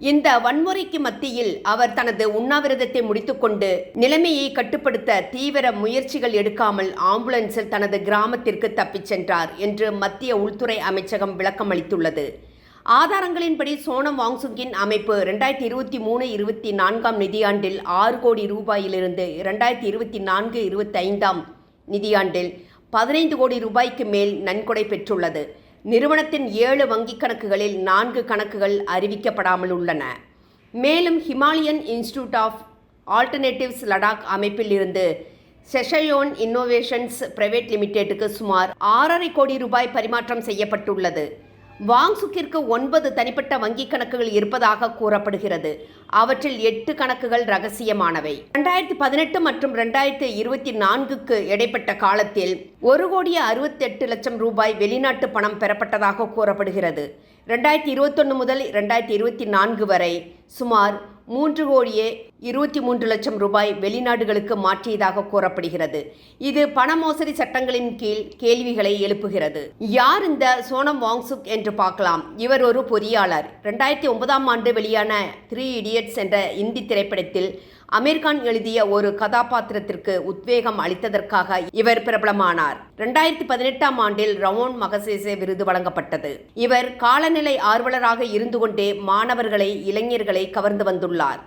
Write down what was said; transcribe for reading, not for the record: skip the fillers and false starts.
இந்த வன்முறைக்கு மத்தியில் அவர் தனது உண்ணாவிரதத்தை முடித்துக்கொண்டு நிலைமையை கட்டுப்படுத்த தீவிர முயற்சிகள் எடுக்காமல் ஆம்புலன்ஸில் தனது கிராமத்திற்கு தப்பிச் சென்றார் என்று மத்திய உள்துறை அமைச்சகம் விளக்கம் அளித்துள்ளது. ஆதாரங்களின்படி சோனம் வாங்சுக்கின் அமைப்பு 2023-24 நிதியாண்டில் 6 கோடி ரூபாயிலிருந்து 2024-25 நிதியாண்டில் 15 கோடி ரூபாய்க்கு மேல் நன்கொடை பெற்றுள்ளது. நிறுவனத்தின் 7 வங்கிக் கணக்குகளில் 4 கணக்குகள் அறிவிக்கப்படாமல் உள்ளன. மேலும் Himalayan Institute of Alternatives Ladakh அமைப்பில் இருந்து செஷயோன் இன்னோவேஷன்ஸ் பிரைவேட் லிமிடெட்டுக்கு சுமார் 6.5 கோடி ரூபாய் பரிமாற்றம் செய்யப்பட்டுள்ளது. வாங்சுக்கிற்கு 9 தனிப்பட்ட வங்கிக் கணக்குகள் இருப்பதாக கூறப்படுகிறது. அவற்றில் 8 கணக்குகள் ரகசியமானவை. 2018 மற்றும் 2024க்கு இடைப்பட்ட காலத்தில் 1,68,00,000 ரூபாய் வெளிநாட்டு பணம் பெறப்பட்டதாக கூறப்படுகிறது. 2021 முதல் 2024 வரை சுமார் 3,23,00,000 ரூபாய் வெளிநாடுகளுக்கு மாற்றியதாக கூறப்படுகிறது. இது பண மோசடி சட்டங்களின் கீழ் கேள்விகளை எழுப்புகிறது. யார் இந்த சோனம் வாங்சுக் என்று பார்க்கலாம். இவர் ஒரு பொறியாளர். 2009 ஆண்டு வெளியான 3 இடியட்ஸ் என்ற இந்தி திரைப்படத்தில் அமீர் கான் எழுதிய ஒரு கதாபாத்திரத்திற்கு உத்வேகம் அளித்ததற்காக இவர் பிரபலமானார். 2018 ஆண்டில் ரவோன் மகசேசே விருது வழங்கப்பட்டது. இவர் காலநிலை ஆர்வலராக இருந்து கொண்டே மாணவர்களை, இளைஞர்களை கவர்ந்து வந்துள்ளார்.